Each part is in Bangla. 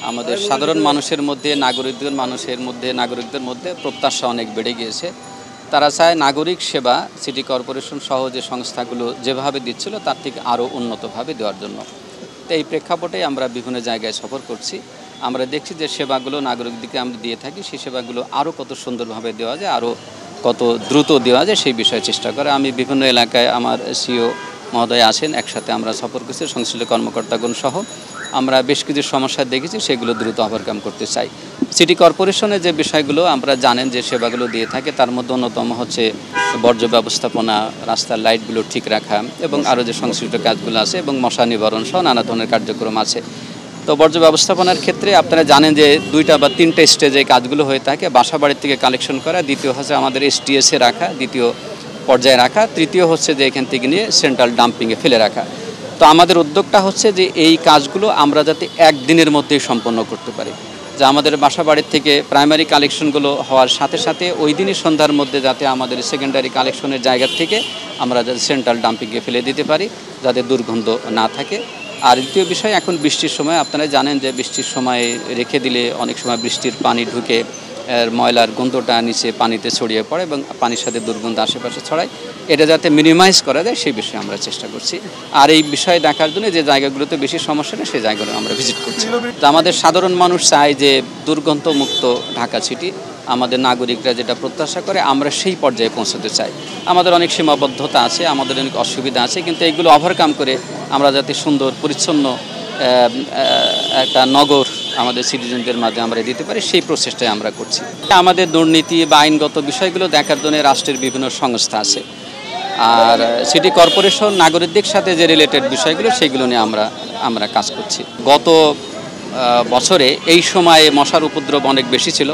আমাদের সাধারণ মানুষের মধ্যে নাগরিকদের মধ্যে প্রত্যাশা অনেক বেড়ে গিয়েছে। তারা চায় নাগরিক সেবা সিটি কর্পোরেশন সহ যে সংস্থাগুলো যেভাবে দিচ্ছিল তার থেকে আরও উন্নতভাবে দেওয়ার জন্য। তো এই প্রেক্ষাপটে আমরা বিভিন্ন জায়গায় সফর করছি। আমরা দেখছি যে সেবাগুলো নাগরিকদেরকে আমরা দিয়ে থাকি, সেই সেবাগুলো আরও কত সুন্দরভাবে দেওয়া যায়, আরও কত দ্রুত দেওয়া যায় সেই বিষয়ে চেষ্টা করে। আমি বিভিন্ন এলাকায় আমার সিও মহোদয় আছেন, একসাথে আমরা সফর করছি সংশ্লিষ্ট কর্মকর্তাগণ সহ। আমরা বেশ কিছু সমস্যা দেখেছি, সেগুলো দ্রুত ওভারকাম করতে চাই। সিটি কর্পোরেশনের যে বিষয়গুলো আমরা জানেন যে সেবাগুলো দিয়ে থাকে, তার মধ্যে অন্যতম হচ্ছে বর্জ্য ব্যবস্থাপনা, রাস্তার লাইটগুলো ঠিক রাখা এবং আরও যে সংশ্লিষ্ট কাজগুলো আছে এবং মশা নিবারণ সহ নানা ধরনের কার্যক্রম আছে। তো বর্জ্য ব্যবস্থাপনার ক্ষেত্রে আপনারা জানেন যে 2টা বা 3টে স্টেজে কাজগুলো হয়ে থাকে। বাসাবাড়ির থেকে কালেকশন করা, দ্বিতীয় হচ্ছে আমাদের STS-এ রাখা, দ্বিতীয় পর্যায়ে রাখা, তৃতীয় হচ্ছে যে এখান থেকে নিয়ে সেন্ট্রাল ডাম্পিংয়ে ফেলে রাখা। তো আমাদের উদ্যোগটা হচ্ছে যে এই কাজগুলো আমরা যাতে একদিনের মধ্যেই সম্পন্ন করতে পারি, যে আমাদের বাসাবাড়ির থেকে প্রাইমারি কালেকশনগুলো হওয়ার সাথে সাথে ওই দিনই সন্ধ্যার মধ্যে যাতে আমাদের সেকেন্ডারি কালেকশনের জায়গা থেকে আমরা যাতে সেন্ট্রাল ডাম্পিংয়ে ফেলে দিতে পারি, যাতে দুর্গন্ধ না থাকে। আর দ্বিতীয় বিষয়, এখন বৃষ্টির সময় আপনারা জানেন যে বৃষ্টির সময় রেখে দিলে অনেক সময় বৃষ্টির পানি ঢুকে ময়লার গন্ধটা নিচে পানিতে ছড়িয়ে পড়ে এবং পানির সাথে দুর্গন্ধ আশেপাশে ছড়ায়। এটা যাতে মিনিমাইজ করা যায় সেই বিষয়ে আমরা চেষ্টা করছি। আর এই বিষয়ে দেখার জন্য যে জায়গাগুলোতে বেশি সমস্যা নেই সেই জায়গাগুলো আমরা ভিজিট করছি। তো আমাদের সাধারণ মানুষ চায় যে দুর্গন্ধমুক্ত ঢাকা সিটি, আমাদের নাগরিকরা যেটা প্রত্যাশা করে আমরা সেই পর্যায়ে পৌঁছতে চাই। আমাদের অনেক সীমাবদ্ধতা আছে, আমাদের অনেক অসুবিধা আছে, কিন্তু এইগুলো ওভারকাম করে আমরা যাতে সুন্দর পরিচ্ছন্ন একটা নগর আমাদের সিটিজেনদের মাঝে আমরা দিতে পারি, সেই প্রচেষ্টায় আমরা করছি। আমাদের দুর্নীতি বা আইনগত বিষয়গুলো দেখার জন্য রাষ্ট্রের বিভিন্ন সংস্থা আছে। আর সিটি কর্পোরেশন নাগরিকদের সাথে যে রিলেটেড বিষয়গুলো সেইগুলো নিয়ে আমরা কাজ করছি। গত বছরে এই সময়ে মশার উপদ্রব অনেক বেশি ছিল,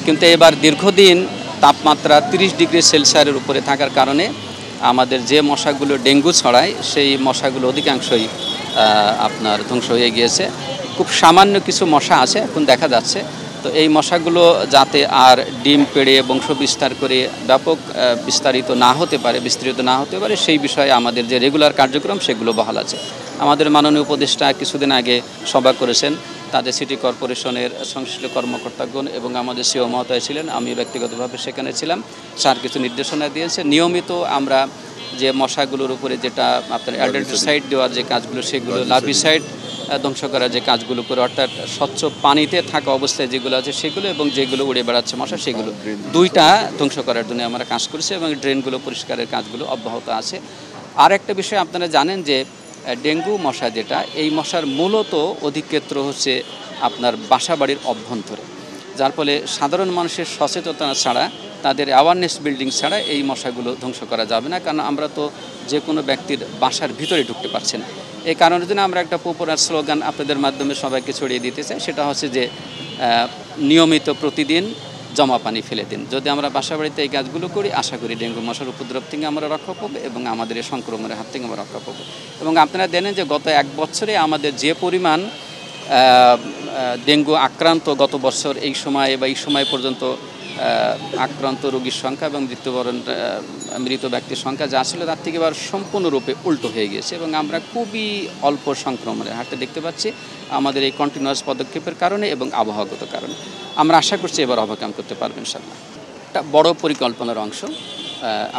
কিন্তু এবার দীর্ঘদিন তাপমাত্রা 30 ডিগ্রি সেলসিয়াসের উপরে থাকার কারণে আমাদের যে মশাগুলো ডেঙ্গু ছড়ায় সেই মশাগুলো অধিকাংশই আপনার ধ্বংস হয়ে গিয়েছে। খুব সামান্য কিছু মশা আছে এখন দেখা যাচ্ছে। তো এই মশাগুলো যাতে আর ডিম পেড়ে বংশ বিস্তার করে ব্যাপক বিস্তারিত না হতে পারে সেই বিষয়ে আমাদের যে রেগুলার কার্যক্রম সেগুলো বহাল আছে। আমাদের মাননীয় উপদেষ্টা কিছুদিন আগে সভা করেছেন, তাদের সিটি কর্পোরেশনের সংশ্লিষ্ট কর্মকর্তাগণ এবং আমাদের সিও মহোদয় ছিলেন, আমি ব্যক্তিগতভাবে সেখানে ছিলাম। স্যার কিছু নির্দেশনা দিয়েছে। নিয়মিত আমরা যে মশাগুলোর উপরে যেটা আপনার অ্যাডাল্টিসাইড দেওয়ার যে কাজগুলো সেগুলো, লার্ভিসাইড ধ্বংস করার যে কাজগুলো করে, অর্থাৎ স্বচ্ছ পানিতে থাকা অবস্থায় যেগুলো আছে সেগুলো এবং যেগুলো উড়ে বেড়াচ্ছে মশা সেগুলো, 2টা ধ্বংস করার জন্য আমরা কাজ করছি এবং ড্রেনগুলো পরিষ্কারের কাজগুলো অব্যাহত আছে। আর একটা বিষয় আপনারা জানেন যে ডেঙ্গু মশা যেটা, এই মশার মূলত অধিক্ষেত্র হচ্ছে আপনার বাসাবাড়ির অভ্যন্তরে, যার ফলে সাধারণ মানুষের সচেতনতা ছাড়া, তাদের অ্যাওয়ারনেস বিল্ডিং ছাড়া এই মশাগুলো ধ্বংস করা যাবে না। কারণ আমরা তো যে কোনো ব্যক্তির বাসার ভিতরে ঢুকতে পারছি না। এই কারণের জন্য আমরা একটা পপুলার স্লোগান আপনাদের মাধ্যমে সবাইকে ছড়িয়ে দিতে চাই, সেটা হচ্ছে যে নিয়মিত প্রতিদিন জমা পানি ফেলে দিন। যদি আমরা বাসাবাড়িতে এই কাজগুলো করি, আশা করি ডেঙ্গু মশার উপদ্রব থেকে আমরা রক্ষা পাবো এবং আমাদের এই সংক্রমণের হাত থেকে আমরা রক্ষা পাবো। এবং আপনারা জানেন যে গত 1 বছরে আমাদের যে পরিমাণ ডেঙ্গু আক্রান্ত, গত বছর এই সময় বা এই সময় পর্যন্ত আক্রান্ত রোগীর সংখ্যা এবং মৃত ব্যক্তির সংখ্যা যা ছিল তার থেকে এবার সম্পূর্ণরূপে উল্টো হয়ে গিয়েছে এবং আমরা খুবই অল্প সংক্রমণের হারটা দেখতে পাচ্ছি আমাদের এই কন্টিনিউয়াস পদক্ষেপের কারণে এবং আবহাওয়াগত কারণে। আমরা আশা করছি এবার ওভারকাম করতে পারবেন ইনশাআল্লাহ। একটা বড় পরিকল্পনার অংশ,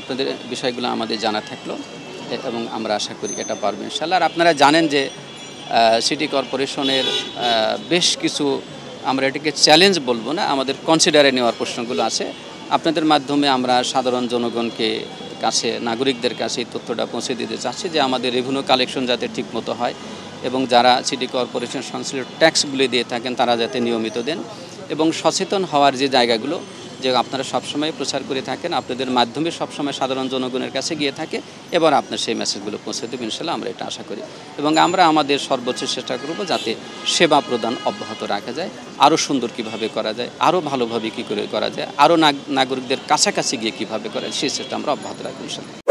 আপনাদের বিষয়গুলো আমাদের জানা থাকলো এবং আমরা আশা করি এটা পারবেন ইনশাআল্লাহ। আর আপনারা জানেন যে সিটি কর্পোরেশনের বেশ কিছু, আমরা এটাকে চ্যালেঞ্জ বলবো না, আমাদের কনসিডারে নেওয়ার প্রশ্নগুলো আছে। আপনাদের মাধ্যমে আমরা সাধারণ জনগণকে কাছে, নাগরিকদের কাছে এই তথ্যটা পৌঁছে দিতে চাচ্ছি যে আমাদের রেভিনিউ কালেকশন যাতে ঠিকমতো হয় এবং যারা সিটি কর্পোরেশন সংশ্লিষ্ট ট্যাক্সগুলি দিয়ে থাকেন তারা যাতে নিয়মিত দেন এবং সচেতন হওয়ার যে জায়গাগুলো যে আপনারা সবসময় প্রচার করে থাকেন, আপনাদের মাধ্যমে সবসময় সাধারণ জনগণের কাছে গিয়ে থাকে, এবার আপনার সেই মেসেজগুলো পৌঁছে দেবেন ইনশাআল্লাহ, আমরা এটা আশা করি। এবং আমরা আমাদের সর্বোচ্চ চেষ্টা করব যাতে সেবা প্রদান অব্যাহত রাখা যায়, আরও সুন্দর কিভাবে করা যায়, আরও ভালোভাবে কী করে করা যায়, আরও নাগরিকদের কাছাকাছি গিয়ে কীভাবে করা যায় সেই চেষ্টা আমরা অব্যাহত রাখবো ইনশাআল্লাহ।